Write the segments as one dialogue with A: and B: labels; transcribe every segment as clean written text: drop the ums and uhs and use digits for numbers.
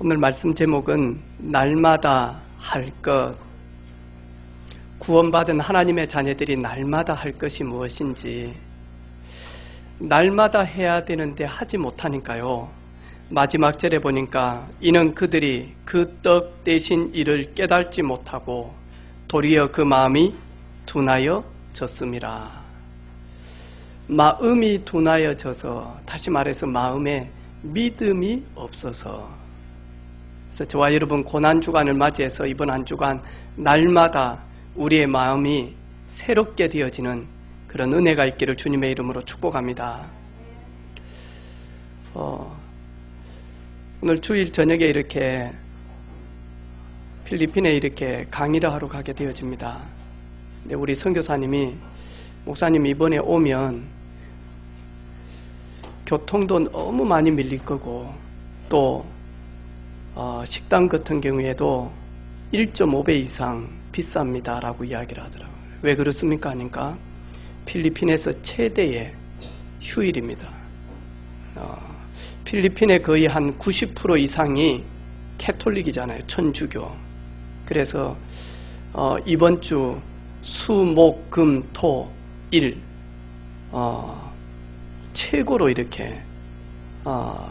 A: 오늘 말씀 제목은 날마다 할 것. 구원받은 하나님의 자녀들이 날마다 할 것이 무엇인지, 날마다 해야 되는데 하지 못하니까요. 마지막 절에 보니까 이는 그들이 그 떡 대신 이를 깨닫지 못하고 도리어 그 마음이 둔하여졌음이라. 마음이 둔하여져서, 다시 말해서 마음에 믿음이 없어서. 그래서 저와 여러분 고난주간을 맞이해서 이번 한 주간 날마다 우리의 마음이 새롭게 되어지는 그런 은혜가 있기를 주님의 이름으로 축복합니다. 오늘 주일 저녁에 이렇게 필리핀에 이렇게 강의를 하러 가게 되어집니다. 근데 우리 선교사님이, 목사님 이번에 오면 교통도 너무 많이 밀릴 거고, 또 식당 같은 경우에도 1.5배 이상 비쌉니다 라고 이야기를 하더라고요. 왜 그렇습니까? 하니까 필리핀에서 최대의 휴일입니다. 필리핀의 거의 한 90% 이상이 캐톨릭이잖아요. 천주교. 그래서 이번 주 수, 목, 금, 토, 일 최고로 이렇게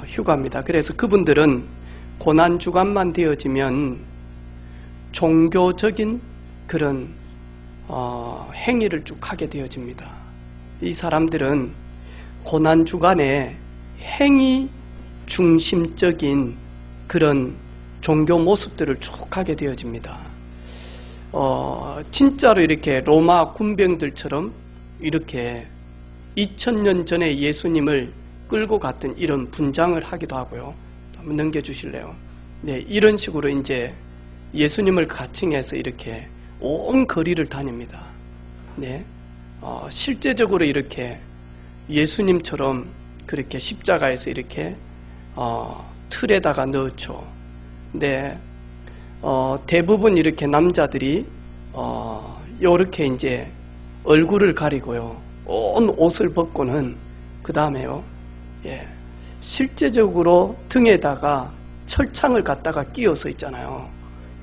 A: 휴가입니다. 그래서 그분들은 고난주간만 되어지면 종교적인 그런 행위를 쭉 하게 되어집니다. 이 사람들은 고난주간에 행위 중심적인 그런 종교 모습들을 쭉 하게 되어집니다. 진짜로 이렇게 로마 군병들처럼 이렇게 2000년 전에 예수님을 끌고 갔던 이런 분장을 하기도 하고요. 한번 넘겨주실래요? 네, 이런 식으로 이제 예수님을 가칭해서 이렇게 온 거리를 다닙니다. 네, 실제적으로 이렇게 예수님처럼 그렇게 십자가에서 이렇게 틀에다가 넣었죠. 네, 대부분 이렇게 남자들이 이렇게 이제 얼굴을 가리고요, 온 옷을 벗고는 그 다음에요, 실제적으로 등에다가 철창을 갖다가 끼워서 있잖아요.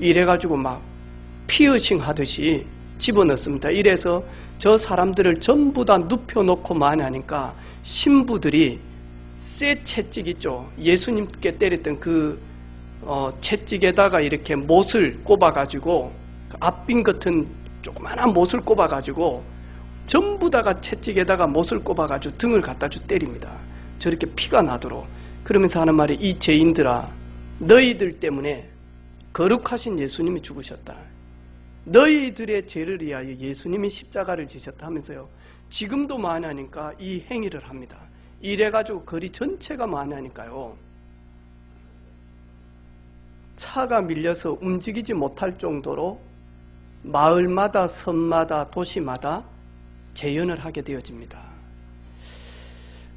A: 이래가지고 막 피어싱 하듯이 집어넣습니다. 이래서 저 사람들을 전부 다 눕혀놓고 많이 하니까 신부들이 쇠 채찍 있죠. 예수님께 때렸던 그 채찍에다가 이렇게 못을 꼽아가지고, 앞빈 같은 조그마한 못을 꼽아가지고 전부 다가 채찍에다가 못을 꼽아가지고 등을 갖다 주 때립니다. 저렇게 피가 나도록. 그러면서 하는 말이, 이 죄인들아, 너희들 때문에 거룩하신 예수님이 죽으셨다. 너희들의 죄를 위하여 예수님이 십자가를 지셨다 하면서요, 지금도 많이 하니까 이 행위를 합니다. 이래가지고 거리 전체가 많이 하니까요, 차가 밀려서 움직이지 못할 정도로 마을마다 섬마다 도시마다 재연을 하게 되어집니다.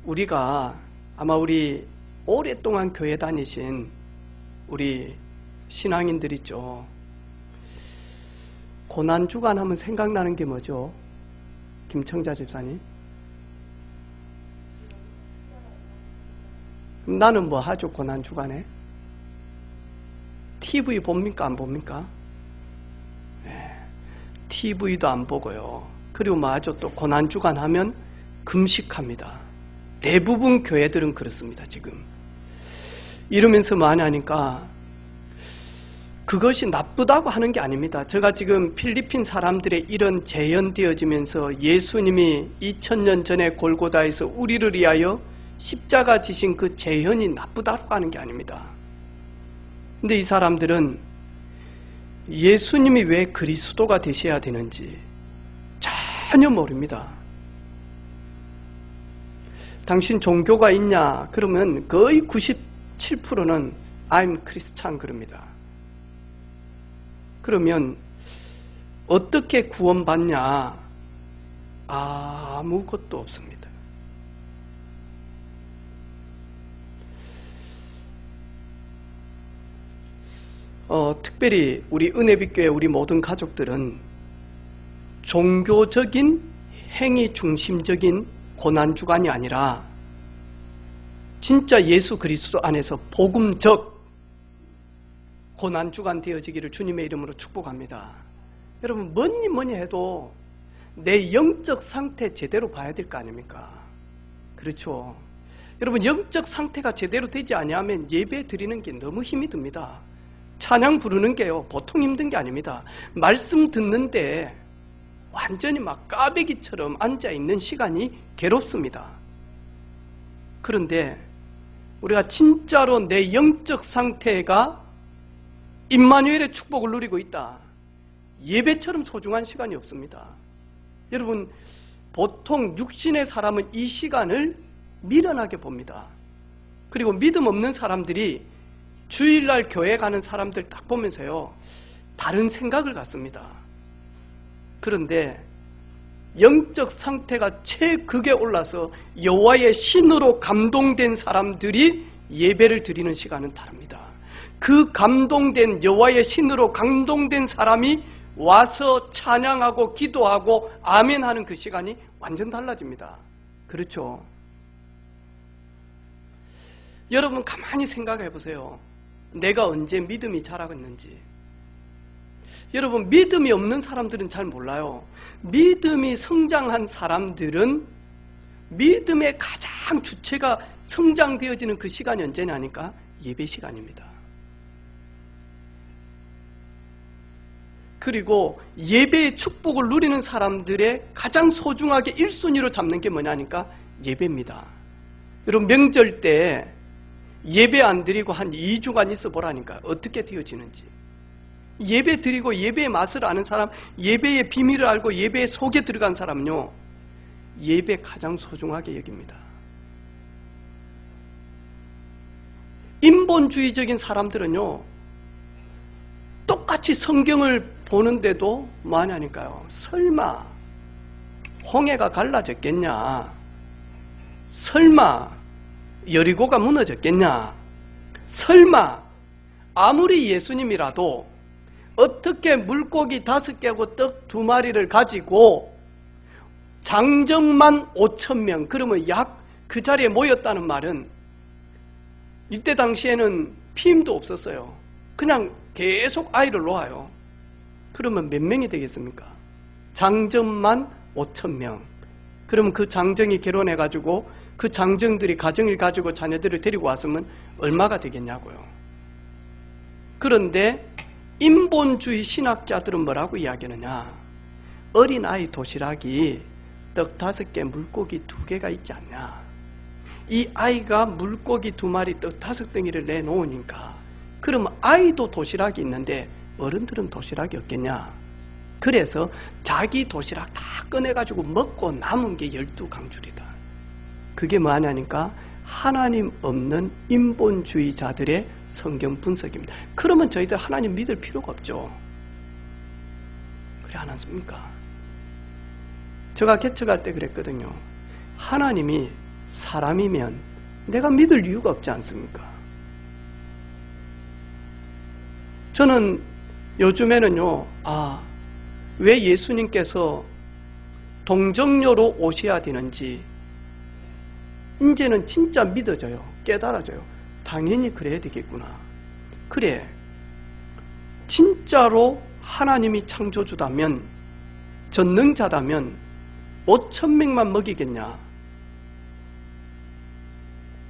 A: 우리가 아마 우리 오랫동안 교회 다니신 우리 신앙인들 있죠. 고난주간 하면 생각나는 게 뭐죠? 김청자 집사님? 나는 뭐 하죠, 고난주간에? TV 봅니까? 안 봅니까? 네, TV도 안 보고요. 그리고 뭐 하죠? 또 고난주간 하면 금식합니다. 대부분 교회들은 그렇습니다, 지금. 이러면서 많이 하니까 그것이 나쁘다고 하는 게 아닙니다. 제가 지금 필리핀 사람들의 이런 재현되어지면서 예수님이 2000년 전에 골고다에서 우리를 위하여 십자가 지신 그 재현이 나쁘다고 하는 게 아닙니다. 근데 이 사람들은 예수님이 왜 그리스도가 되셔야 되는지 전혀 모릅니다. 당신 종교가 있냐? 그러면 거의 97%는 I'm Christian 그럽니다. 그러면 어떻게 구원받냐? 아무것도 없습니다. 특별히 우리 은혜빛교회 우리 모든 가족들은 종교적인 행위 중심적인 고난주간이 아니라 진짜 예수 그리스도 안에서 복음적 고난주간 되어지기를 주님의 이름으로 축복합니다. 여러분, 뭐니 해도 내 영적 상태 제대로 봐야 될 거 아닙니까? 그렇죠. 여러분, 영적 상태가 제대로 되지 아니하면 예배 드리는 게 너무 힘이 듭니다. 찬양 부르는 게요, 보통 힘든 게 아닙니다. 말씀 듣는데 완전히 막 까베기처럼 앉아있는 시간이 괴롭습니다. 그런데 우리가 진짜로 내 영적 상태가 임마누엘의 축복을 누리고 있다. 예배처럼 소중한 시간이 없습니다. 여러분, 보통 육신의 사람은 이 시간을 미련하게 봅니다. 그리고 믿음 없는 사람들이 주일날 교회 가는 사람들 딱 보면서요, 다른 생각을 갖습니다. 그런데 영적 상태가 최극에 올라서 여호와의 신으로 감동된 사람들이 예배를 드리는 시간은 다릅니다. 그 감동된 여호와의 신으로 감동된 사람이 와서 찬양하고 기도하고 아멘하는 그 시간이 완전 달라집니다. 그렇죠? 여러분, 가만히 생각해 보세요. 내가 언제 믿음이 자라겠는지. 여러분, 믿음이 없는 사람들은 잘 몰라요. 믿음이 성장한 사람들은 믿음의 가장 주체가 성장되어지는 그 시간이 언제냐니까 예배 시간입니다. 그리고 예배의 축복을 누리는 사람들의 가장 소중하게 1순위로 잡는 게 뭐냐니까 예배입니다. 여러분, 명절 때 예배 안 드리고 한 2주간 있어 보라니까 어떻게 되어지는지. 예배 드리고 예배의 맛을 아는 사람, 예배의 비밀을 알고 예배의 속에 들어간 사람은요, 예배 가장 소중하게 여깁니다. 인본주의적인 사람들은요, 똑같이 성경을 보는데도 뭐하냐니까요, 설마 홍해가 갈라졌겠냐, 설마 여리고가 무너졌겠냐, 설마 아무리 예수님이라도 어떻게 물고기 5개하고 떡 2마리를 가지고 장정만 5,000명, 그러면 약 그 자리에 모였다는 말은, 이때 당시에는 피임도 없었어요. 그냥 계속 아이를 놓아요. 그러면 몇 명이 되겠습니까? 장정만 5,000명. 그러면 그 장정이 결혼해가지고 그 장정들이 가정을 가지고 자녀들을 데리고 왔으면 얼마가 되겠냐고요. 그런데 인본주의 신학자들은 뭐라고 이야기하느냐, 어린아이 도시락이 떡 5개, 물고기 2개가 있지 않냐, 이 아이가 물고기 2마리, 떡 5덩이를 내놓으니까 그러면 아이도 도시락이 있는데 어른들은 도시락이 없겠냐, 그래서 자기 도시락 다 꺼내가지고 먹고 남은 게 12강줄이다. 그게 뭐하냐니까 하나님 없는 인본주의자들의 성경 분석입니다. 그러면 저희들 하나님 믿을 필요가 없죠. 그래 안 않습니까? 제가 개척할 때 그랬거든요. 하나님이 사람이면 내가 믿을 이유가 없지 않습니까? 저는 요즘에는요, 왜 예수님께서 동정녀로 오셔야 되는지 이제는 진짜 믿어져요. 깨달아져요. 당연히 그래야 되겠구나. 그래, 진짜로 하나님이 창조주다면, 전능자다면 5,000명만 먹이겠냐?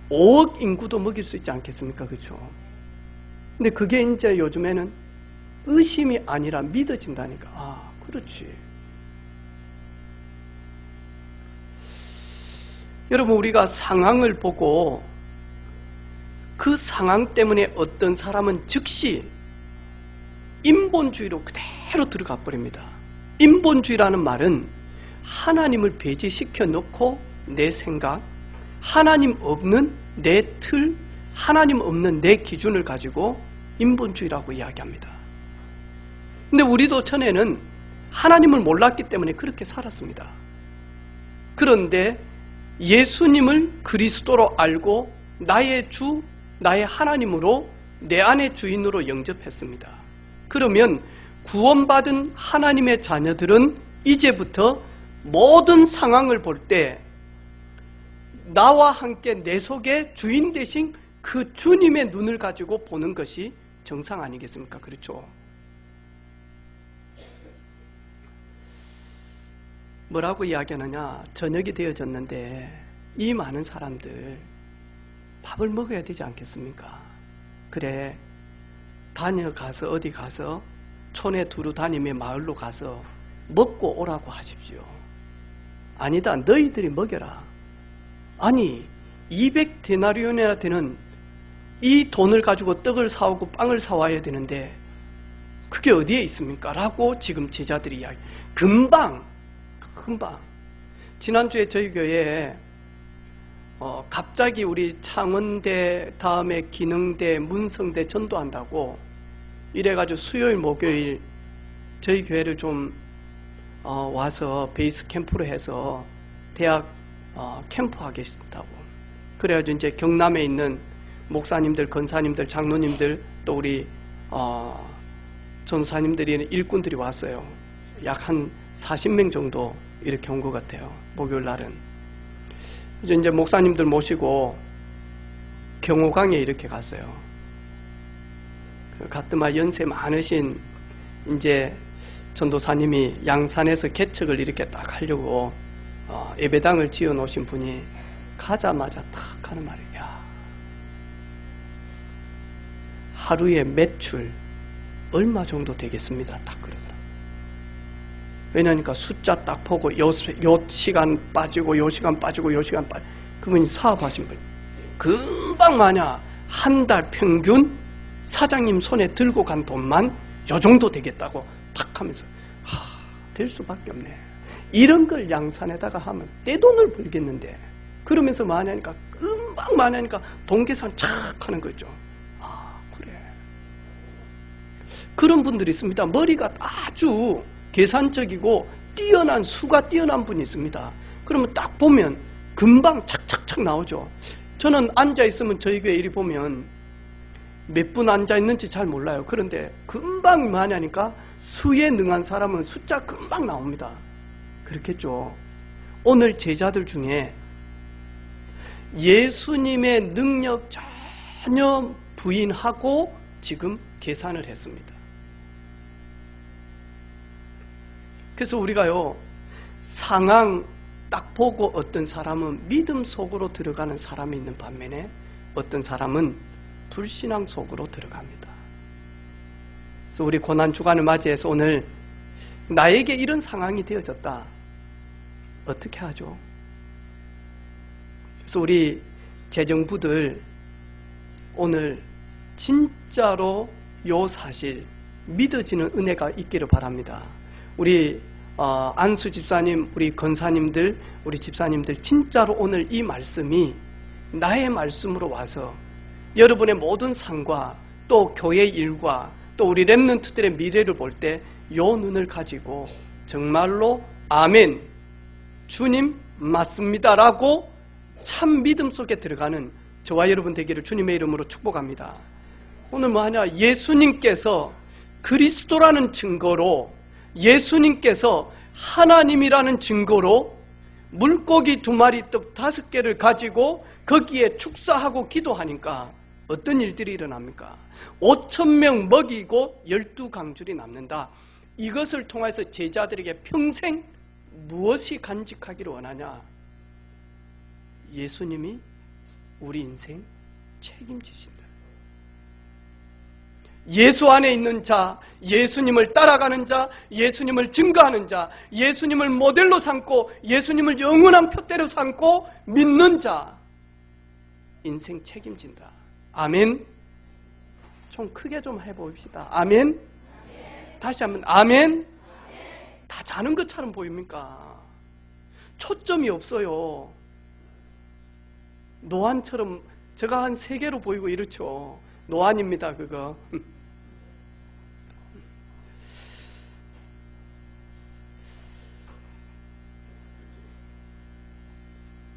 A: 5억 인구도 먹일 수 있지 않겠습니까? 그렇죠? 근데 그게 이제 요즘에는 의심이 아니라 믿어진다니까. 그렇지. 여러분, 우리가 상황을 보고 그 상황 때문에 어떤 사람은 즉시 인본주의로 그대로 들어가 버립니다. 인본주의라는 말은 하나님을 배제시켜 놓고 내 생각, 하나님 없는 내 틀, 하나님 없는 내 기준을 가지고 인본주의라고 이야기합니다. 근데 우리도 전에는 하나님을 몰랐기 때문에 그렇게 살았습니다. 그런데 예수님을 그리스도로 알고 나의 주, 나의 하나님으로 내 안의 주인으로 영접했습니다. 그러면 구원받은 하나님의 자녀들은 이제부터 모든 상황을 볼 때 나와 함께 내 속에 주인 되신 그 주님의 눈을 가지고 보는 것이 정상 아니겠습니까? 그렇죠? 뭐라고 이야기하느냐? 저녁이 되어졌는데 이 많은 사람들 밥을 먹어야 되지 않겠습니까? 그래, 다녀가서 어디 가서 촌에 두루 다니며 마을로 가서 먹고 오라고 하십시오. 아니다, 너희들이 먹여라. 아니, 200데나리온이나 되는 이 돈을 가지고 떡을 사오고 빵을 사와야 되는데 그게 어디에 있습니까? 라고 지금 제자들이 이야기. 금방 지난주에 저희 교회에 갑자기 우리 창원대 다음에 기능대 문성대 전도한다고 이래가지고 수요일 목요일 저희 교회를 좀 와서 베이스 캠프로 해서 대학 캠프 하겠다고. 그래가지고 이제 경남에 있는 목사님들, 권사님들, 장로님들, 또 우리 전사님들이, 일꾼들이 왔어요. 약 한 40명 정도 이렇게 온 것 같아요. 목요일 날은. 이제 목사님들 모시고 경호강에 이렇게 갔어요. 가뜩마 연세 많으신 이제 전도사님이 양산에서 개척을 이렇게 딱 하려고 예배당을 지어 놓으신 분이 가자마자 탁 하는 말이야. 하루에 매출 얼마 정도 되겠습니다. 딱 그러더라. 왜냐니까 숫자 딱 보고 요 시간 빠지고 요 시간 빠지고 요 시간 빠지고 그분이 사업하신 분. 금방 마냐 한 달 평균 사장님 손에 들고 간 돈만 요 정도 되겠다고 탁 하면서 될 수밖에 없네. 이런 걸 양산에다가 하면 떼돈을 벌겠는데 그러면서 마냐니까 금방 마냐니까 돈 계산 착 하는 거죠. 그래. 그런 분들이 있습니다. 머리가 아주 계산적이고 뛰어난 수가 뛰어난 분이 있습니다. 그러면 딱 보면 금방 착착착 나오죠. 저는 앉아있으면 저희 교회 이리 보면 몇 분 앉아있는지 잘 몰라요. 그런데 금방 하냐니까 수에 능한 사람은 숫자 금방 나옵니다. 그렇겠죠. 오늘 제자들 중에 예수님의 능력 전혀 부인하고 지금 계산을 했습니다. 그래서 우리가요, 상황 딱 보고 어떤 사람은 믿음 속으로 들어가는 사람이 있는 반면에 어떤 사람은 불신앙 속으로 들어갑니다. 그래서 우리 고난주간을 맞이해서 오늘 나에게 이런 상황이 되어졌다. 어떻게 하죠? 그래서 우리 재정부들 오늘 진짜로 요 사실 믿어지는 은혜가 있기를 바랍니다. 우리 안수 집사님, 우리 권사님들, 우리 집사님들 진짜로 오늘 이 말씀이 나의 말씀으로 와서 여러분의 모든 삶과 또 교회 일과 또 우리 렘넌트들의 미래를 볼 때 요 눈을 가지고 정말로 아멘, 주님 맞습니다 라고 참 믿음 속에 들어가는 저와 여러분 되기를 주님의 이름으로 축복합니다. 오늘 뭐하냐, 예수님께서 그리스도라는 증거로, 예수님께서 하나님이라는 증거로 물고기 2마리 떡 5개를 가지고 거기에 축사하고 기도하니까 어떤 일들이 일어납니까? 5,000명 먹이고 12강줄이 남는다. 이것을 통해서 제자들에게 평생 무엇이 간직하기를 원하냐? 예수님이 우리 인생 책임지신다. 예수 안에 있는 자, 예수님을 따라가는 자, 예수님을 증거하는 자, 예수님을 모델로 삼고 예수님을 영원한 표대로 삼고 믿는 자, 인생 책임진다. 아멘. 좀 크게 좀 해봅시다. 아멘. 다시 한번 아멘. 다 자는 것처럼 보입니까? 초점이 없어요. 노안처럼 제가 한 3개로 보이고 이렇죠. 노안입니다, 그거.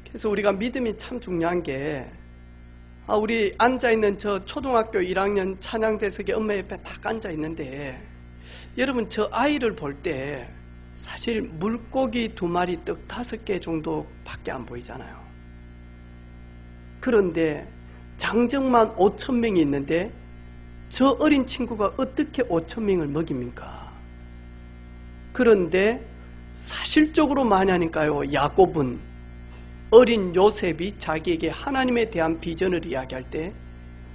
A: 그래서 우리가 믿음이 참 중요한 게, 우리 앉아있는 저 초등학교 1학년 찬양대석에 엄마 옆에 딱 앉아있는데, 여러분 저 아이를 볼 때 사실 물고기 2마리 떡 5개 정도밖에 안 보이잖아요. 그런데 장정만 5,000명이 있는데 저 어린 친구가 어떻게 5,000명을 먹입니까? 그런데 사실적으로 많이 하니까요, 야곱은 어린 요셉이 자기에게 하나님에 대한 비전을 이야기할 때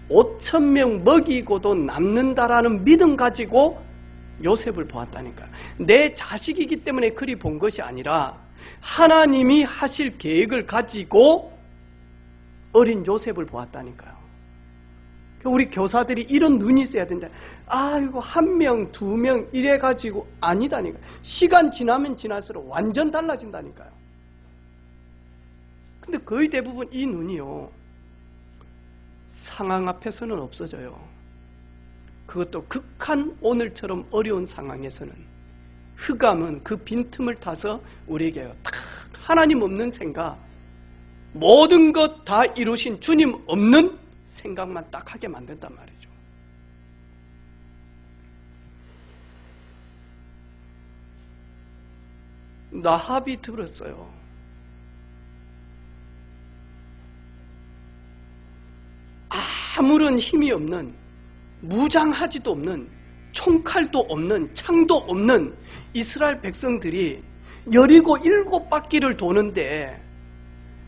A: 5,000명 먹이고도 남는다라는 믿음 가지고 요셉을 보았다니까요. 내 자식이기 때문에 그리 본 것이 아니라 하나님이 하실 계획을 가지고 어린 요셉을 보았다니까요. 우리 교사들이 이런 눈이 있어야 된다. 아이고, 1명, 2명 이래가지고 아니다니까. 시간 지나면 지날수록 완전 달라진다니까요. 근데 거의 대부분 이 눈이요, 상황 앞에서는 없어져요. 그것도 극한 오늘처럼 어려운 상황에서는 흑암은 그 빈틈을 타서 우리에게 딱 하나님 없는 생각, 모든 것 다 이루신 주님 없는 생각만 딱 하게 만든단 말이죠. 라합이 들었어요. 아무런 힘이 없는, 무장하지도 없는, 총칼도 없는, 창도 없는 이스라엘 백성들이 여리고 7바퀴를 도는데,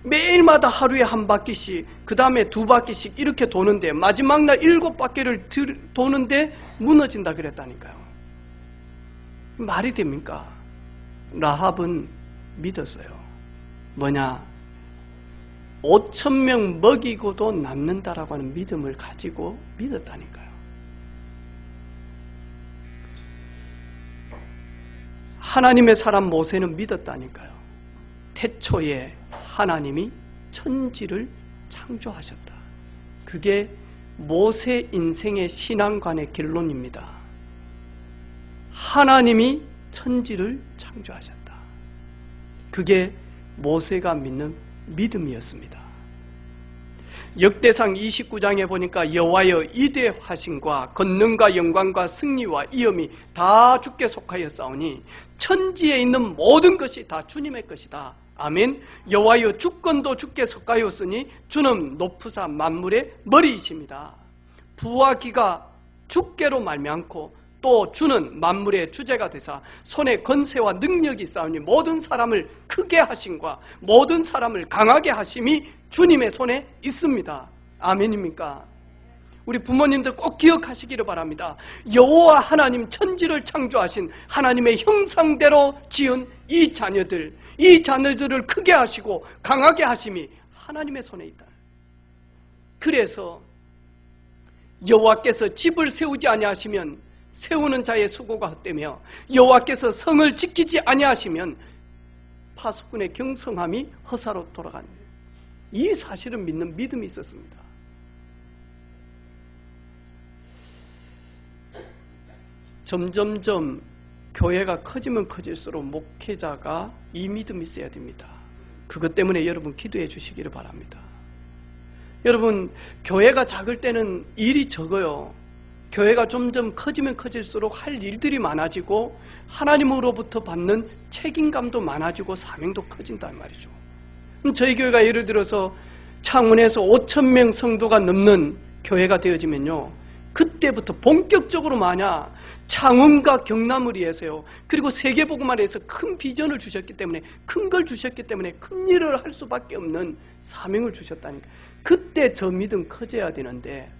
A: 매일마다 하루에 1바퀴씩, 그 다음에 2바퀴씩 이렇게 도는데, 마지막 날 7바퀴를 도는데 무너진다 그랬다니까요. 말이 됩니까? 라합은 믿었어요. 뭐냐? 5,000명 먹이고도 남는다라고 하는 믿음을 가지고 믿었다니까요. 하나님의 사람 모세는 믿었다니까요. 태초에 하나님이 천지를 창조하셨다. 그게 모세 인생의 신앙관의 결론입니다. 하나님이 천지를 창조하셨다. 그게 모세가 믿는 믿음이었습니다. 역대상 29장에 보니까 여호와여 이대하심과 권능과 영광과 승리와 이엄이 다 주께 속하여 싸우니 천지에 있는 모든 것이 다 주님의 것이다. 아멘. 여호와여 주권도 주께 속하였으니 주는 높으사 만물의 머리이십니다. 부와 기가 주께로 말미암고 또 주는 만물의 주제가 되사 손에 권세와 능력이 있사오니 모든 사람을 크게 하심과 모든 사람을 강하게 하심이 주님의 손에 있습니다. 아멘입니까? 우리 부모님들 꼭 기억하시기를 바랍니다. 여호와 하나님 천지를 창조하신 하나님의 형상대로 지은 이 자녀들을 크게 하시고 강하게 하심이 하나님의 손에 있다. 그래서 여호와께서 집을 세우지 아니하시면 세우는 자의 수고가 헛되며 여호와께서 성을 지키지 아니하시면 파수꾼의 경성함이 허사로 돌아갑니다. 이 사실을 믿는 믿음이 있었습니다. 점점점 교회가 커지면 커질수록 목회자가 이 믿음이 있어야 됩니다. 그것 때문에 여러분 기도해 주시기를 바랍니다. 여러분, 교회가 작을 때는 일이 적어요. 교회가 점점 커지면 커질수록 할 일들이 많아지고 하나님으로부터 받는 책임감도 많아지고 사명도 커진단 말이죠. 저희 교회가 예를 들어서 창원에서 5,000명 성도가 넘는 교회가 되어지면요, 그때부터 본격적으로 만약 창원과 경남을 위해서요, 그리고 세계복음화를 위해서 큰 비전을 주셨기 때문에, 큰 걸 주셨기 때문에 큰 일을 할 수밖에 없는 사명을 주셨다니까. 그때 저 믿음 커져야 되는데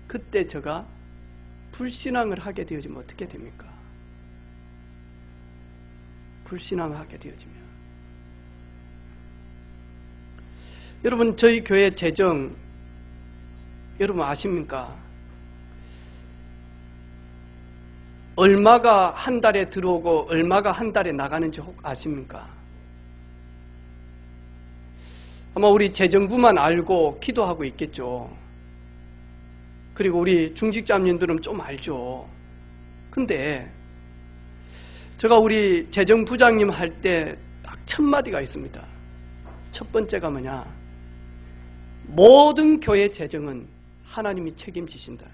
A: 그때 제가 불신앙을 하게 되어지면 어떻게 됩니까? 불신앙을 하게 되어지면, 여러분, 저희 교회 재정 여러분 아십니까? 얼마가 한 달에 들어오고 얼마가 한 달에 나가는지 혹 아십니까? 아마 우리 재정부만 알고 기도하고 있겠죠. 그리고 우리 중직자님들은 좀 알죠. 근데 제가 우리 재정부장님 할 때 딱 1,000마디가 있습니다. 첫 번째가 뭐냐? 모든 교회 재정은 하나님이 책임지신다.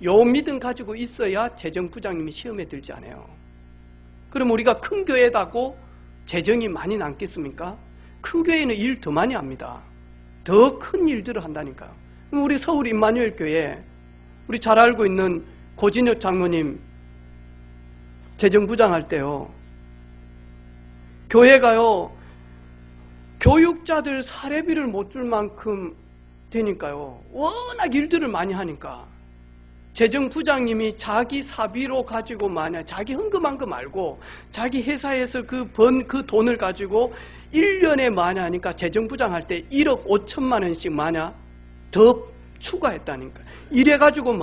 A: 요 믿음 가지고 있어야 재정부장님이 시험에 들지 않아요. 그럼 우리가 큰 교회다고 재정이 많이 남겠습니까? 큰 교회는 일 더 많이 합니다. 더 큰 일들을 한다니까요. 우리 서울 임마누엘 교회 우리 잘 알고 있는 고진혁 장로님 재정부장 할 때요, 교회가요 교육자들 사례비를 못 줄 만큼 되니까요, 워낙 일들을 많이 하니까 재정부장님이 자기 사비로 가지고 자기 헌금한 거 말고 자기 회사에서 그 돈을 가지고 1년에 하니까 재정부장 할 때 1억 5천만 원씩 더 추가했다니까. 이래가지고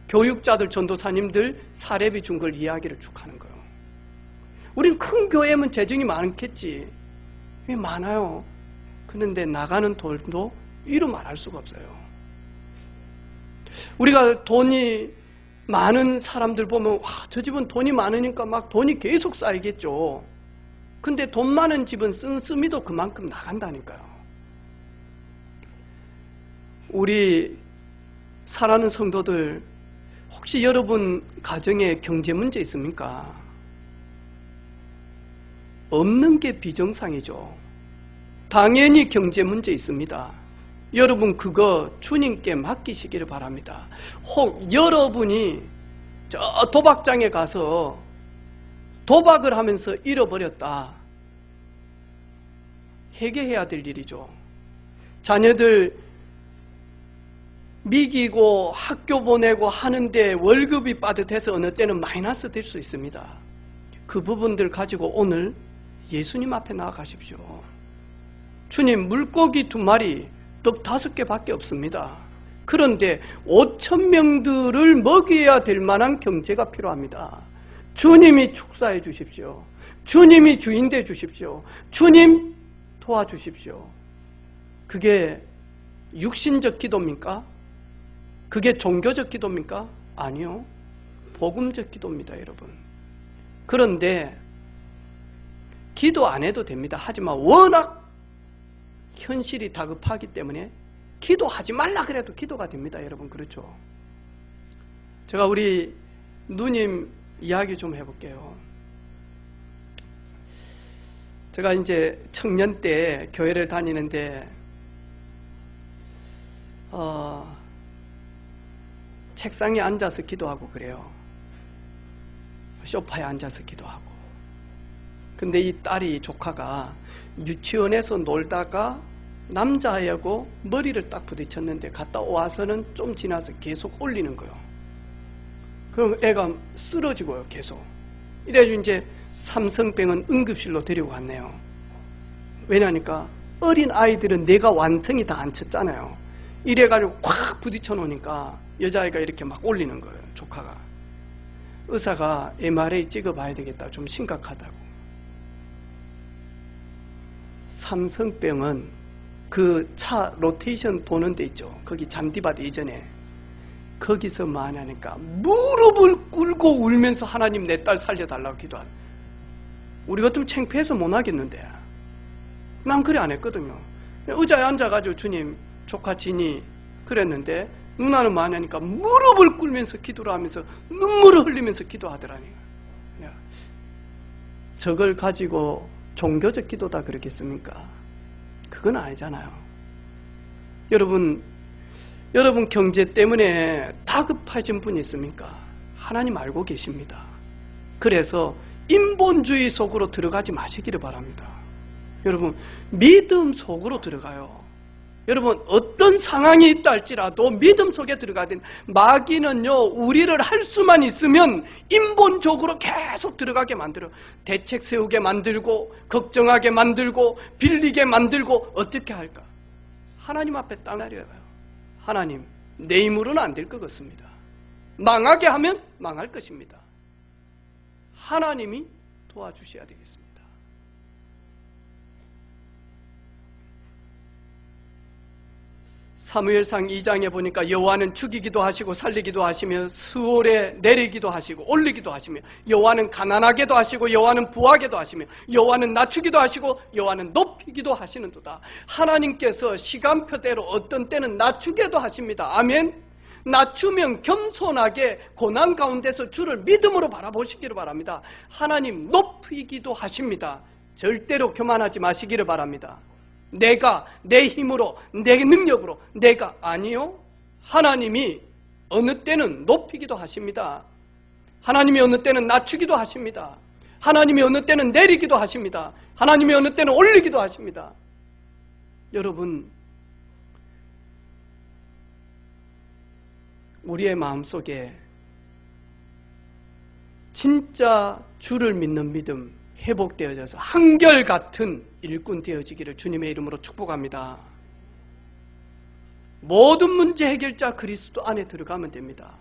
A: 교육자들, 전도사님들 사례비 준 걸 이야기를 쭉 하는 거예요. 우린 큰 교회면 재정이 많겠지. 왜 많아요? 그런데 나가는 돈도 이루 말할 수가 없어요. 우리가 돈이 많은 사람들 보면 저 집은 돈이 많으니까 막 돈이 계속 쌓이겠죠. 근데 돈 많은 집은 씀씀이도 그만큼 나간다니까요. 우리 사랑하는 성도들, 혹시 여러분 가정에 경제 문제 있습니까? 없는 게 비정상이죠. 당연히 경제 문제 있습니다. 여러분 그거 주님께 맡기시기를 바랍니다. 혹 여러분이 저 도박장에 가서 도박을 하면서 잃어버렸다. 회개해야 될 일이죠. 자녀들 미기고 학교 보내고 하는데 월급이 빠듯해서 어느 때는 마이너스 될 수 있습니다. 그 부분들 가지고 오늘 예수님 앞에 나아가십시오. 주님, 물고기 2마리, 떡 5개 밖에 없습니다. 그런데 5,000명들을 먹여야 될 만한 경제가 필요합니다. 주님이 축사해 주십시오. 주님이 주인 돼 주십시오. 주님 도와주십시오. 그게 육신적 기도입니까? 그게 종교적 기도입니까? 아니요. 복음적 기도입니다, 여러분. 그런데 기도 안 해도 됩니다. 하지만 워낙 현실이 다급하기 때문에 기도하지 말라 그래도 기도가 됩니다, 여러분. 그렇죠? 제가 우리 누님 이야기 좀 해볼게요. 제가 이제 청년 때 교회를 다니는데 책상에 앉아서 기도하고 그래요. 소파에 앉아서 기도하고. 근데 이 딸이, 조카가 유치원에서 놀다가 남자애하고 머리를 딱 부딪혔는데 갔다 와서는 좀 지나서 계속 올리는 거예요. 그럼 애가 쓰러지고요, 계속. 이래가지고 이제 삼성병원 응급실로 데리고 갔네요. 왜냐니까 어린 아이들은 내가 완성이 다 안 쳤잖아요. 이래가지고 콱 부딪혀 놓으니까 여자아이가 이렇게 막 올리는 거예요, 조카가. 의사가 MRI 찍어봐야 되겠다, 좀 심각하다고. 삼성병은 그 차 로테이션 도는 데 있죠. 거기 잔디밭 이전에. 거기서 하니까 무릎을 꿇고 울면서 하나님 내 딸 살려달라고 기도하는. 우리 같으면 창피해서 못 하겠는데. 난 그래 안 했거든요. 의자에 앉아가지고 주님, 조카 지니 그랬는데 누나는 하니까 무릎을 꿇으면서 기도를 하면서 눈물을 흘리면서 기도하더라니까. 저걸 가지고 종교적 기도다 그러겠습니까? 그건 아니잖아요. 여러분 경제 때문에 다급하신 분이 있습니까? 하나님 알고 계십니다. 그래서 인본주의 속으로 들어가지 마시기를 바랍니다. 여러분, 믿음 속으로 들어가요. 여러분, 어떤 상황이 있다 할지라도 믿음 속에 들어가야 됩니다. 마귀는요, 우리를 할 수만 있으면 인본적으로 계속 들어가게 만들어. 대책 세우게 만들고, 걱정하게 만들고, 빌리게 만들고, 어떻게 할까? 하나님 앞에 딱 내려요. 하나님, 내 힘으로는 안 될 것 같습니다. 망하게 하면 망할 것입니다. 하나님이 도와주셔야 되겠습니다. 사무엘상 2장에 보니까 여호와는 죽이기도 하시고 살리기도 하시며 수월에 내리기도 하시고 올리기도 하시며 여호와는 가난하게도 하시고 여호와는 부하게도 하시며 여호와는 낮추기도 하시고 여호와는 높이기도 하시는도다. 하나님께서 시간표대로 어떤 때는 낮추게도 하십니다. 아멘. 낮추면 겸손하게 고난 가운데서 주를 믿음으로 바라보시기를 바랍니다. 하나님 높이기도 하십니다. 절대로 교만하지 마시기를 바랍니다. 내가 내 힘으로 내 능력으로 내가 아니요. 하나님이 어느 때는 높이기도 하십니다. 하나님이 어느 때는 낮추기도 하십니다. 하나님이 어느 때는 내리기도 하십니다. 하나님이 어느 때는 올리기도 하십니다. 여러분, 우리의 마음속에 진짜 주를 믿는 믿음 회복되어져서 한결같은 일꾼 되어지기를 주님의 이름으로 축복합니다. 모든 문제 해결자 그리스도 안에 들어가면 됩니다.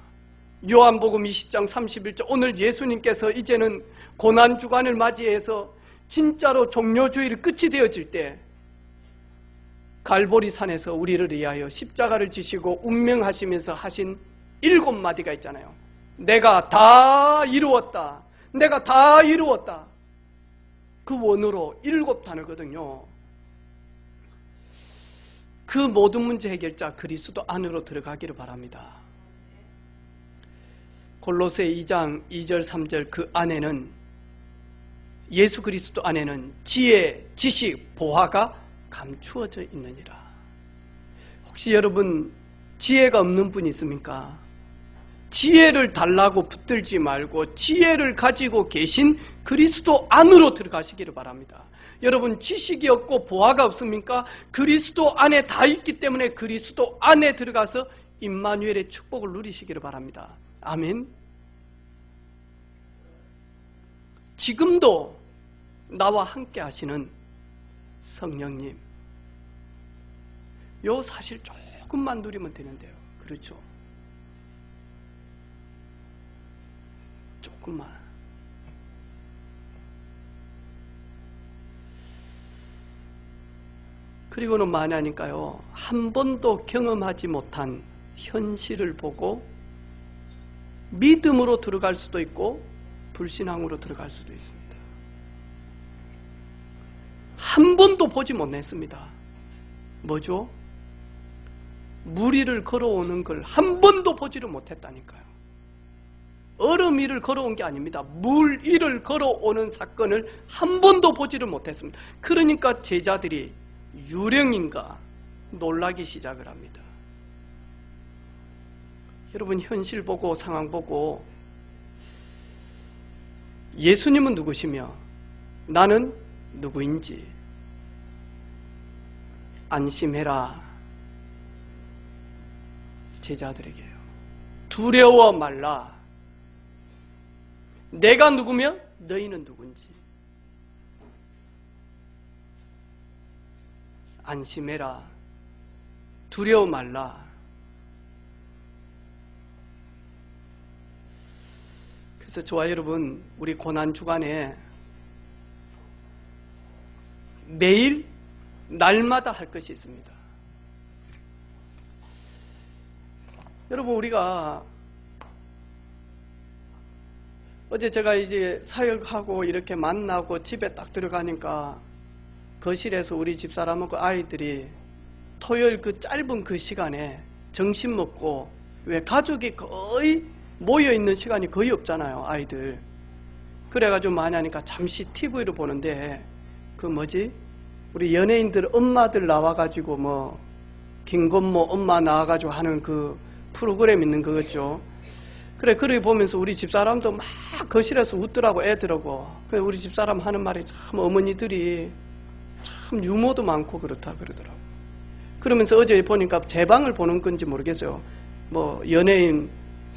A: 요한복음 20장 31절, 오늘 예수님께서 이제는 고난주간을 맞이해서 진짜로 종료주일이 끝이 되어질 때 갈보리산에서 우리를 위하여 십자가를 지시고 운명하시면서 하신 7마디가 있잖아요. 내가 다 이루었다. 내가 다 이루었다. 그 원어로 7단어거든요. 그 모든 문제 해결자 그리스도 안으로 들어가기를 바랍니다. 골로새 2장 2절 3절 그 안에는 예수 그리스도 안에는 지혜, 지식, 보화가 감추어져 있느니라. 혹시 여러분 지혜가 없는 분 있습니까? 지혜를 달라고 붙들지 말고 지혜를 가지고 계신 그리스도 안으로 들어가시기를 바랍니다. 여러분 지식이 없고 보화가 없습니까? 그리스도 안에 다 있기 때문에 그리스도 안에 들어가서 임마누엘의 축복을 누리시기를 바랍니다. 아멘. 지금도 나와 함께 하시는 성령님, 요 사실 조금만 누리면 되는데요. 그렇죠? 조금만. 그리고는 만약니까요, 한 번도 경험하지 못한 현실을 보고 믿음으로 들어갈 수도 있고 불신앙으로 들어갈 수도 있습니다. 한 번도 보지 못했습니다. 뭐죠? 물 위를 걸어오는 걸 한 번도 보지를 못했다니까요. 얼음 위를 걸어온 게 아닙니다. 물 위를 걸어오는 사건을 한 번도 보지를 못했습니다. 그러니까 제자들이 유령인가 놀라기 시작을 합니다. 여러분 현실 보고 상황 보고 예수님은 누구시며 나는 누구인지 안심해라. 제자들에게요. 두려워 말라. 내가 누구며 너희는 누군지 안심해라. 두려워 말라. 그래서 저와 여러분 우리 고난주간에 매일 날마다 할 것이 있습니다. 여러분 우리가 어제 제가 이제 사역하고 이렇게 만나고 집에 딱 들어가니까 거실에서 우리 집사람하고 아이들이 토요일 그 짧은 그 시간에 점심 먹고 왜 가족이 거의 모여있는 시간이 거의 없잖아요. 아이들. 그래가지고 많이 하니까 잠시 TV를 보는데 그 뭐지? 우리 연예인들 엄마들 나와가지고 뭐 김건모 엄마 나와가지고 하는 그 프로그램 있는 거겠죠. 그래 보면서 우리 집사람도 막 거실에서 웃더라고 애들하고. 그래 우리 집사람 하는 말이 참 어머니들이 참 유머도 많고 그렇다 그러더라고. 그러면서 어제 보니까 제 방을 보는 건지 모르겠어요. 뭐 연예인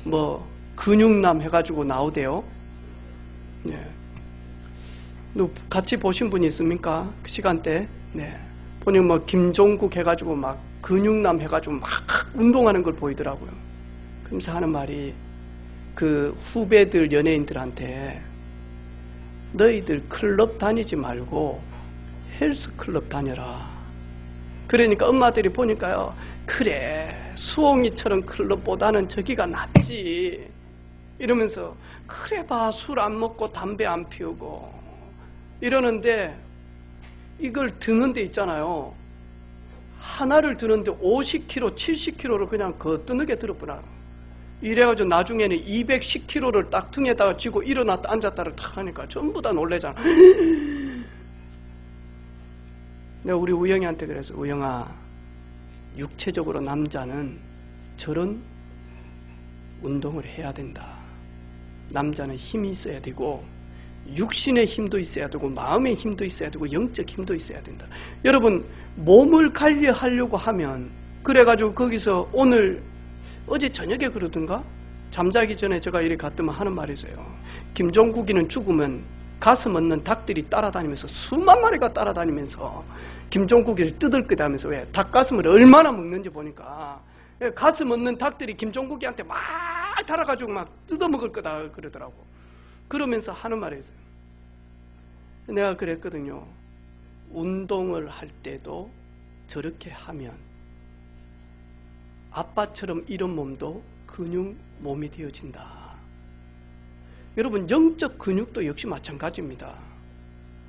A: 뭐 근육남 해가지고 나오대요. 네. 같이 보신 분이 있습니까? 그 시간대. 네. 보니 뭐 김종국 해가지고 막 근육남 해가지고 막 운동하는 걸 보이더라고요. 그러면서 하는 말이 그 후배들 연예인들한테 너희들 클럽 다니지 말고 헬스클럽 다녀라. 그러니까 엄마들이 보니까요. 그래 수홍이처럼 클럽보다는 저기가 낫지. 이러면서 그래 봐 술 안 먹고 담배 안 피우고 이러는데 이걸 드는 데 있잖아요. 하나를 드는데 50kg, 70kg를 그냥 거뜬하게 들었구나. 이래가지고 나중에는 210kg를 딱 등에다가 쥐고 일어났다 앉았다를 탁 하니까 전부 다 놀래잖아. 내가 우리 우영이한테 그래서 우영아 육체적으로 남자는 저런 운동을 해야 된다. 남자는 힘이 있어야 되고 육신의 힘도 있어야 되고 마음의 힘도 있어야 되고 영적 힘도 있어야 된다. 여러분 몸을 관리하려고 하면 그래가지고 거기서 어제 저녁에 그러던가 잠자기 전에 제가 이렇게 갔더만 하는 말이 있어요. 김종국이는 죽으면 가슴 없는 닭들이 따라다니면서 수만 마리가 따라다니면서 김종국이를 뜯을 거다 하면서 왜 닭가슴을 얼마나 먹는지 보니까 가슴 없는 닭들이 김종국이한테 막 달아가지고 막 뜯어먹을 거다 그러더라고. 그러면서 하는 말이 있어요. 내가 그랬거든요. 운동을 할 때도 저렇게 하면 아빠처럼 이런 몸도 근육 몸이 되어진다. 여러분 영적 근육도 역시 마찬가지입니다.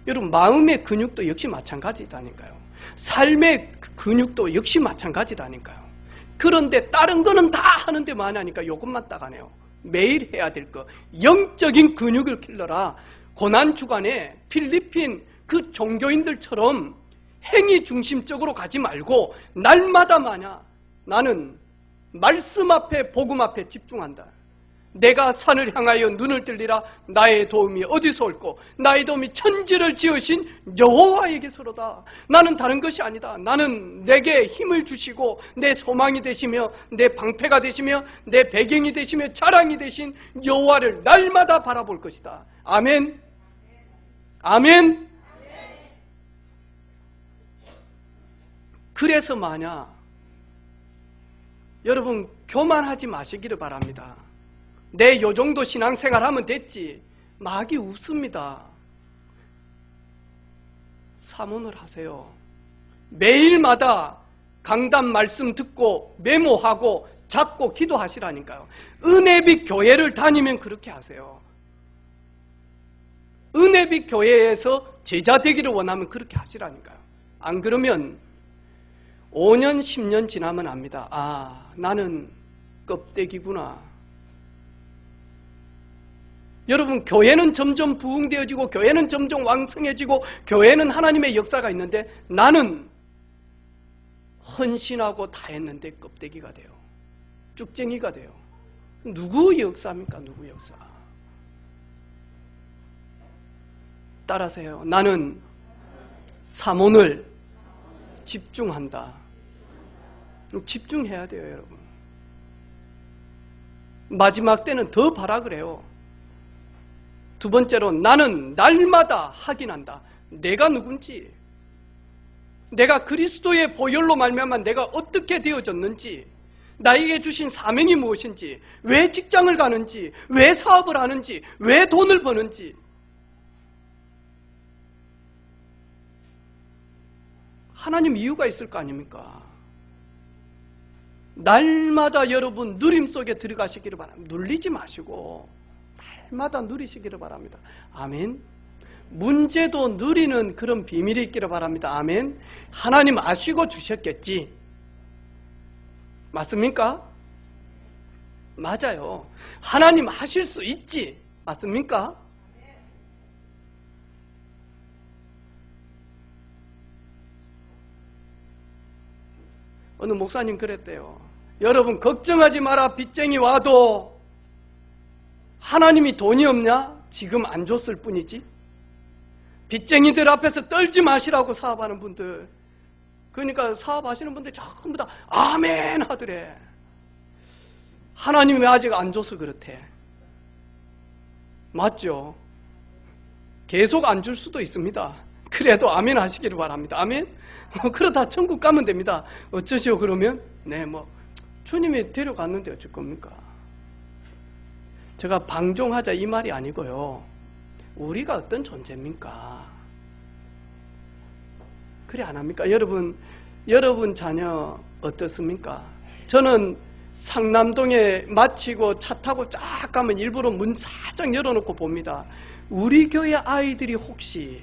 A: 여러분 마음의 근육도 역시 마찬가지다니까요. 삶의 근육도 역시 마찬가지다니까요. 그런데 다른 거는 다 하는데 뭐하냐니까 요것만 딱 하네요. 매일 해야 될 거. 영적인 근육을 길러라. 고난주간에 필리핀 그 종교인들처럼 행위 중심적으로 가지 말고 날마다 나는 말씀 앞에 복음 앞에 집중한다. 내가 산을 향하여 눈을 들리라. 나의 도움이 어디서 올꼬? 나의 도움이 천지를 지으신 여호와에게서로다. 나는 다른 것이 아니다. 나는 내게 힘을 주시고 내 소망이 되시며 내 방패가 되시며 내 배경이 되시며 자랑이 되신 여호와를 날마다 바라볼 것이다. 아멘. 아멘. 그래서 여러분 교만하지 마시기를 바랍니다. 내 요 정도 신앙생활 하면 됐지. 막이 없습니다. 사문을 하세요. 매일마다 강단 말씀 듣고 메모하고 잡고 기도하시라니까요. 은혜빛 교회를 다니면 그렇게 하세요. 은혜빛 교회에서 제자 되기를 원하면 그렇게 하시라니까요. 안 그러면 5년 10년 지나면 압니다. 아, 나는 껍데기구나. 여러분 교회는 점점 부흥되어지고 교회는 점점 왕성해지고 교회는 하나님의 역사가 있는데 나는 헌신하고 다 했는데 껍데기가 돼요. 쭉쟁이가 돼요. 누구 역사입니까? 누구 역사? 따라하세요. 나는 사몬을 집중한다. 집중해야 돼요, 여러분. 마지막 때는 더 바라 그래요. 두 번째로 나는 날마다 확인한다. 내가 누군지, 내가 그리스도의 보혈로 말미암아 내가 어떻게 되어졌는지, 나에게 주신 사명이 무엇인지, 왜 직장을 가는지, 왜 사업을 하는지, 왜 돈을 버는지. 하나님 이유가 있을 거 아닙니까? 날마다 여러분 누림 속에 들어가시기를 바랍니다. 눌리지 마시고 날마다 누리시기를 바랍니다. 아멘. 문제도 누리는 그런 비밀이 있기를 바랍니다. 아멘. 하나님 아시고 주셨겠지. 맞습니까? 맞아요. 하나님 하실 수 있지. 맞습니까? 어느 목사님 그랬대요. 여러분 걱정하지 마라. 빚쟁이 와도 하나님이 돈이 없냐? 지금 안 줬을 뿐이지. 빚쟁이들 앞에서 떨지 마시라고 사업하는 분들, 그러니까 사업하시는 분들 전부 다 아멘 하더래. 하나님이 아직 안 줘서 그렇대. 맞죠? 계속 안 줄 수도 있습니다. 그래도 아멘 하시기를 바랍니다. 아멘. 그러다 천국 가면 됩니다. 어쩌시오 그러면? 네, 주님이 데려갔는데 어쩔 겁니까? 제가 방종하자 이 말이 아니고요. 우리가 어떤 존재입니까? 그래 안 합니까? 여러분 자녀 어떻습니까? 저는 상남동에 마치고 차 타고 쫙 가면 일부러 문 살짝 열어놓고 봅니다. 우리 교회 아이들이 혹시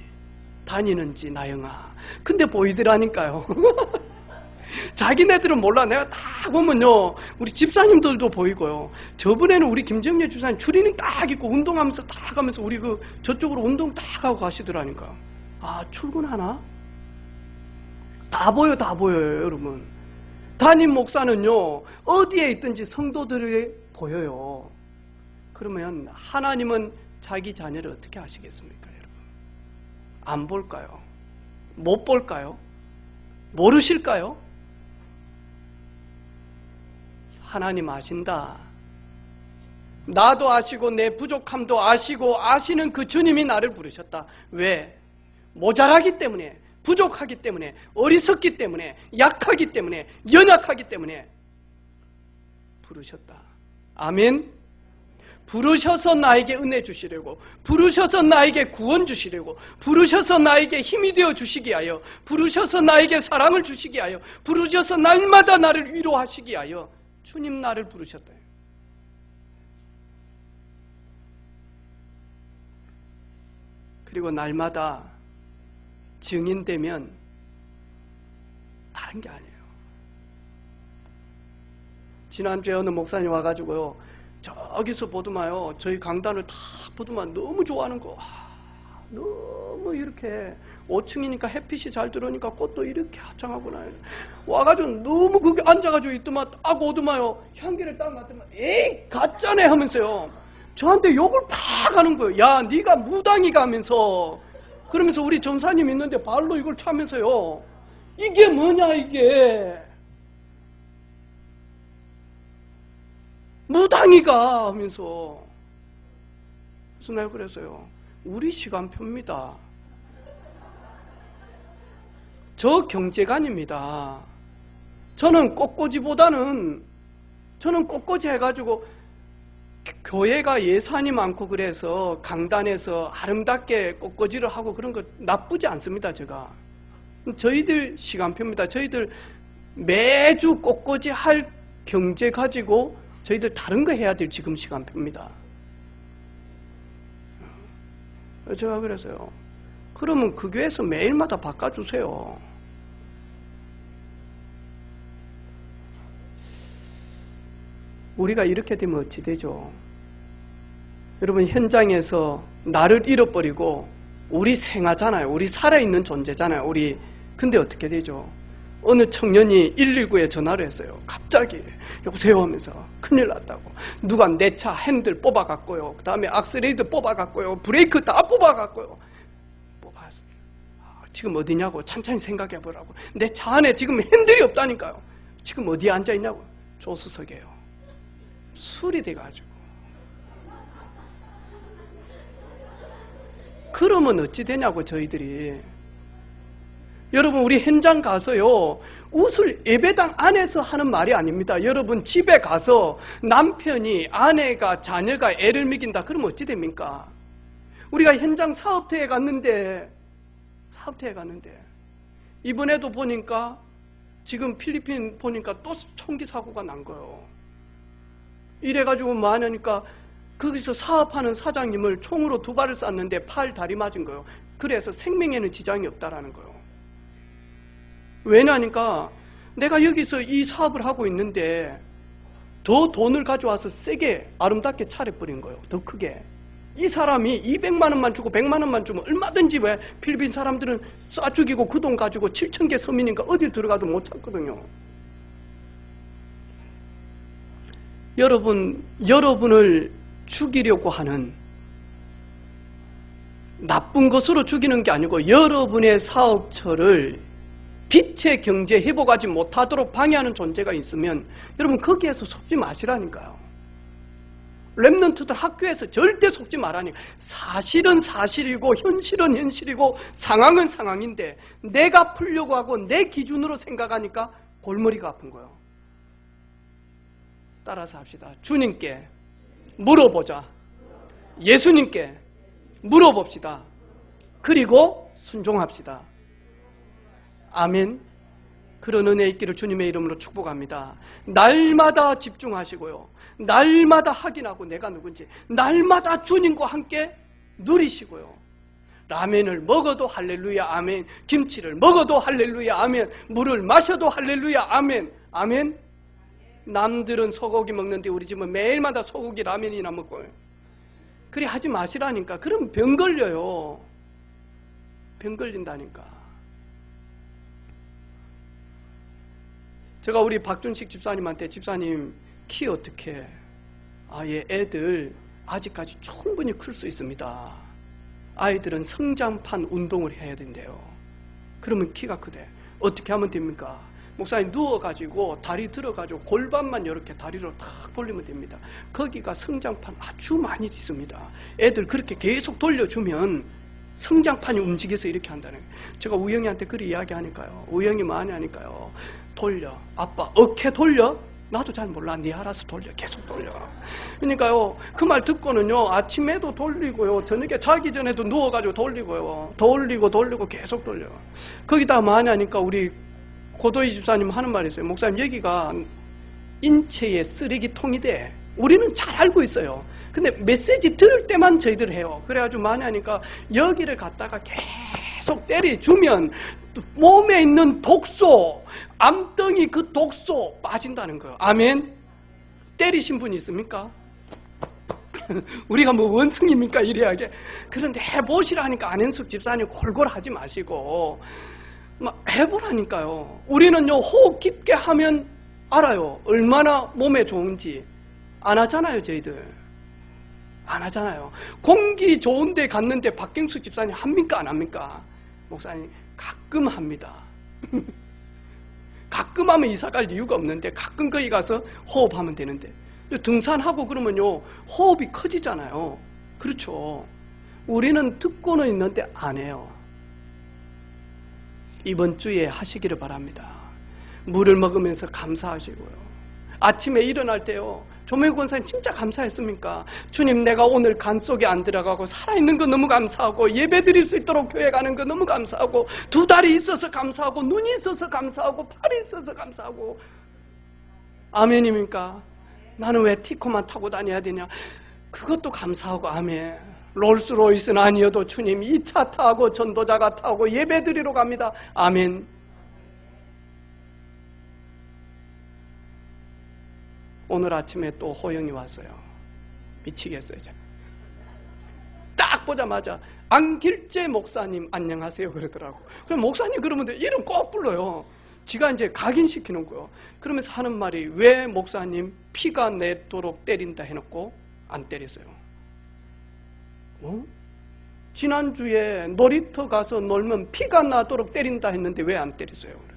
A: 다니는지 나영아. 근데 보이더라니까요. 자기네들은 몰라. 내가 다 보면요, 우리 집사님들도 보이고요. 저번에는 우리 김정재 주사님 추리닝 딱 입고 운동하면서 딱 가면서 우리 저쪽으로 운동 딱 하고 가시더라니까. 아, 출근하나? 다 보여요, 여러분. 담임 목사는요, 어디에 있든지 성도들이 보여요. 그러면 하나님은 자기 자녀를 어떻게 하시겠습니까, 여러분? 안 볼까요? 못 볼까요? 모르실까요? 하나님 아신다. 나도 아시고 내 부족함도 아시고 아시는 그 주님이 나를 부르셨다. 왜? 모자라기 때문에, 부족하기 때문에, 어리석기 때문에, 약하기 때문에, 연약하기 때문에 부르셨다. 아멘. 부르셔서 나에게 은혜 주시려고, 부르셔서 나에게 구원 주시려고, 부르셔서 나에게 힘이 되어 주시기 하여, 부르셔서 나에게 사랑을 주시기 하여, 부르셔서 날마다 나를 위로하시기 하여 주님 나를 부르셨다. 그리고 날마다 증인되면 다른 게 아니에요. 지난주에 어느 목사님 와가지고요, 저기서 보더만요, 저희 강단을 다 보더만 너무 좋아하는 거. 너무 이렇게 5층이니까 햇빛이 잘 들어오니까 꽃도 이렇게 화창하구나. 와가지고 너무 거기 앉아가지고 있더만 딱 오더만요, 향기를 딱 맡더만 에이 가짜네 하면서요, 저한테 욕을 팍 하는 거예요. 야, 네가 무당이가 하면서. 그러면서 우리 전사님 있는데 발로 이걸 차면서요, 이게 뭐냐 이게, 무당이가 하면서. 그래서 내가 그랬어요. 우리 시간표입니다. 저 경제관입니다. 저는 꽃꽂이보다는, 저는 꽃꽂이 해가지고 교회가 예산이 많고 그래서 강단에서 아름답게 꽃꽂이를 하고 그런 거 나쁘지 않습니다. 제가. 저희들 시간표입니다. 저희들 매주 꽃꽂이 할 경제 가지고 저희들 다른 거 해야 될 지금 시간표입니다. 제가 그래서요, 그러면 그 교회에서 매일마다 바꿔주세요. 우리가 이렇게 되면 어찌 되죠? 여러분, 현장에서 나를 잃어버리고 우리 생하잖아요. 우리 살아있는 존재잖아요. 우리. 근데 어떻게 되죠? 어느 청년이 119에 전화를 했어요. 갑자기 여보세요 하면서 큰일 났다고. 누가 내 차 핸들 뽑아갔고요. 그 다음에 악셀레이터 뽑아갔고요. 브레이크 다 뽑아갔고요. 지금 어디냐고 천천히 생각해보라고. 내 차 안에 지금 핸들이 없다니까요. 지금 어디에 앉아있냐고. 조수석이에요. 술이 돼가지고. 그러면 어찌 되냐고 저희들이. 여러분, 우리 현장 가서요, 옷을 예배당 안에서 하는 말이 아닙니다. 여러분, 집에 가서 남편이, 아내가, 자녀가 애를 먹인다. 그러면 어찌 됩니까? 우리가 현장 사업대에 갔는데 이번에도 보니까, 지금 필리핀 보니까 또 총기 사고가 난 거예요. 이래가지고 뭐 하냐니까 거기서 사업하는 사장님을 총으로 2발을 쐈는데 팔, 다리 맞은 거예요. 그래서 생명에는 지장이 없다라는 거예요. 왜냐니까 내가 여기서 이 사업을 하고 있는데 더 돈을 가져와서 세게 아름답게 차려버린 거예요. 더 크게. 이 사람이 200만 원만 주고 100만 원만 주면 얼마든지, 왜 필리핀 사람들은 쏴 죽이고 그 돈 가지고 7,000개 서민이니까 어디 들어가도 못 찾거든요. 여러분을 죽이려고 하는, 나쁜 것으로 죽이는 게 아니고 여러분의 사업처를 빛의 경제 회복하지 못하도록 방해하는 존재가 있으면 여러분 거기에서 속지 마시라니까요. 렘넌트들 학교에서 절대 속지 말라니까. 사실은 사실이고 현실은 현실이고 상황은 상황인데 내가 풀려고 하고 내 기준으로 생각하니까 골머리가 아픈 거예요. 따라서 합시다. 주님께 물어보자. 예수님께 물어봅시다. 그리고 순종합시다. 아멘. 그런 은혜 있기를 주님의 이름으로 축복합니다. 날마다 집중하시고요, 날마다 확인하고 내가 누군지 날마다 주님과 함께 누리시고요, 라면을 먹어도 할렐루야 아멘, 김치를 먹어도 할렐루야 아멘, 물을 마셔도 할렐루야 아멘. 아멘. 남들은 소고기 먹는데 우리 집은 매일마다 소고기 라면이나 먹고요. 그래 하지 마시라니까. 그럼 병 걸려요. 병 걸린다니까. 제가 우리 박준식 집사님한테, 집사님 키 어떻게? 애들 아직까지 충분히 클 수 있습니다. 아이들은 성장판 운동을 해야 된대요. 그러면 키가 크대. 어떻게 하면 됩니까? 목사님 누워가지고 다리 들어가지고 골반만 이렇게 다리로 탁 돌리면 됩니다. 거기가 성장판 아주 많이 있습니다. 애들 그렇게 계속 돌려주면 성장판이 움직여서 이렇게 한다는 거예요. 제가 우영이한테 그리 이야기하니까요. 우영이 많이 하니까요. 돌려. 아빠 어깨 돌려? 나도 잘 몰라. 네 알아서 돌려. 계속 돌려. 그러니까요. 그 말 듣고는요. 아침에도 돌리고요. 저녁에 자기 전에도 누워가지고 돌리고요. 돌리고 계속 돌려. 거기다 많이 하니까 우리 고도희 집사님 하는 말이 있어요. 목사님 여기가 인체의 쓰레기통이 돼. 우리는 잘 알고 있어요. 근데 메시지 들을 때만 저희들 해요. 그래가지고 많이 하니까 여기를 갖다가 계속 때려주면 몸에 있는 독소, 암덩이 그 독소 빠진다는 거예요. 아멘? 때리신 분이 있습니까? 우리가 뭐 원숭입니까? 이래야게. 그런데 해보시라니까 안현숙 집사님 골골 하지 마시고 막 해보라니까요. 우리는요 호흡 깊게 하면 알아요. 얼마나 몸에 좋은지. 안 하잖아요. 저희들 안 하잖아요. 공기 좋은 데 갔는데 박경수 집사님 합니까? 안 합니까? 목사님 가끔 합니다. 가끔 하면 이사 갈 이유가 없는데 가끔 거기 가서 호흡하면 되는데 등산하고 그러면요 호흡이 커지잖아요. 그렇죠. 우리는 듣고는 있는데 안 해요. 이번 주에 하시기를 바랍니다. 물을 먹으면서 감사하시고요. 아침에 일어날 때요. 조명희 권사님 진짜 감사했습니까? 주님 내가 오늘 간 속에 안 들어가고 살아있는 거 너무 감사하고 예배 드릴 수 있도록 교회 가는 거 너무 감사하고 두 다리 있어서 감사하고 눈이 있어서 감사하고 팔이 있어서 감사하고 아멘입니까? 나는 왜 티코만 타고 다녀야 되냐? 그것도 감사하고 아멘. 롤스로이스는 아니어도 주님 이 차 타고 전도자가 타고 예배 드리러 갑니다. 아멘. 오늘 아침에 또 호영이 왔어요. 미치겠어요. 제가. 딱 보자마자 안길재 목사님 안녕하세요 그러더라고. 그럼 목사님 그러면 이름 꼭 불러요. 지가 이제 각인시키는 거예요. 그러면서 하는 말이 왜 목사님 피가 내도록 때린다 해놓고 안 때렸어요? 지난주에 놀이터 가서 놀면 피가 나도록 때린다 했는데 왜 안 때렸어요?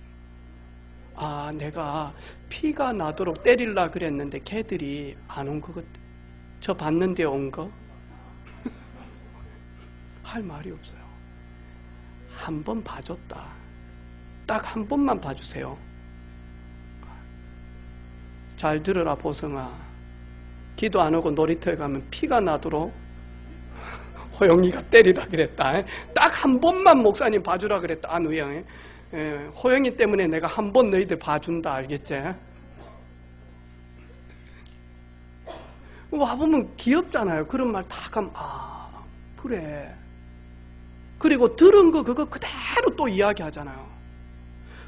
A: 내가 피가 나도록 때릴라 그랬는데 걔들이 안 온 것 같아. 저 봤는데 온 거? 할 말이 없어요. 한 번 봐줬다. 딱 한 번만 봐주세요. 잘 들으라 보성아. 기도 안 하고 놀이터에 가면 피가 나도록 호영이가 때리라 그랬다. 딱 한 번만 목사님 봐주라 그랬다. 안우영. 호영이 때문에 내가 한 번 너희들 봐준다. 알겠지? 와보면 귀엽잖아요. 그런 말 다 하면 그래. 그리고 들은 거 그거 그대로 또 이야기하잖아요.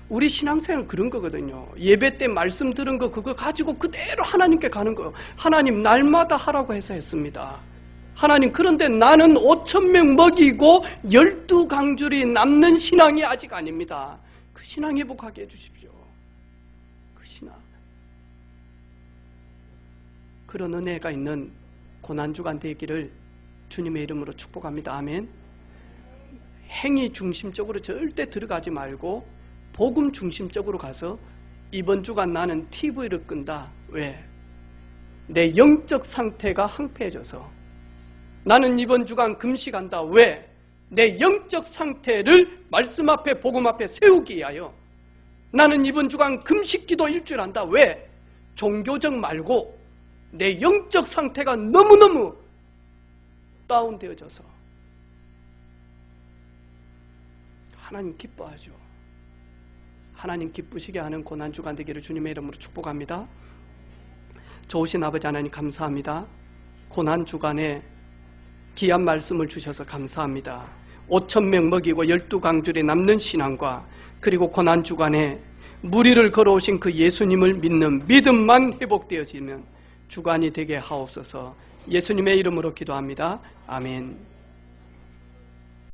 A: 우리 신앙생활 그런 거거든요. 예배 때 말씀 들은 거 그거 가지고 그대로 하나님께 가는 거예요. 하나님 날마다 하라고 해서 했습니다. 하나님 그런데 나는 5,000명 먹이고 12강줄이 남는 신앙이 아직 아닙니다. 그 신앙 회복하게 해주십시오. 그 신앙. 그런 은혜가 있는 고난주간 되기를 주님의 이름으로 축복합니다. 아멘. 행위 중심적으로 절대 들어가지 말고 복음 중심적으로 가서 이번 주간 나는 TV를 끈다. 왜? 내 영적 상태가 황폐해져서 나는 이번 주간 금식한다. 왜? 내 영적 상태를 말씀 앞에 복음 앞에 세우기 위하여. 나는 이번 주간 금식기도 일주일 한다. 왜? 종교적 말고 내 영적 상태가 너무너무 다운되어져서 하나님 기뻐하죠. 하나님 기쁘시게 하는 고난주간 되기를 주님의 이름으로 축복합니다. 좋으신 아버지 하나님 감사합니다. 고난주간에 귀한 말씀을 주셔서 감사합니다. 5,000명 먹이고 12강줄에 남는 신앙과 그리고 고난주간에 무리를 걸어오신 그 예수님을 믿는 믿음만 회복되어지는 주간이 되게 하옵소서. 예수님의 이름으로 기도합니다. 아멘.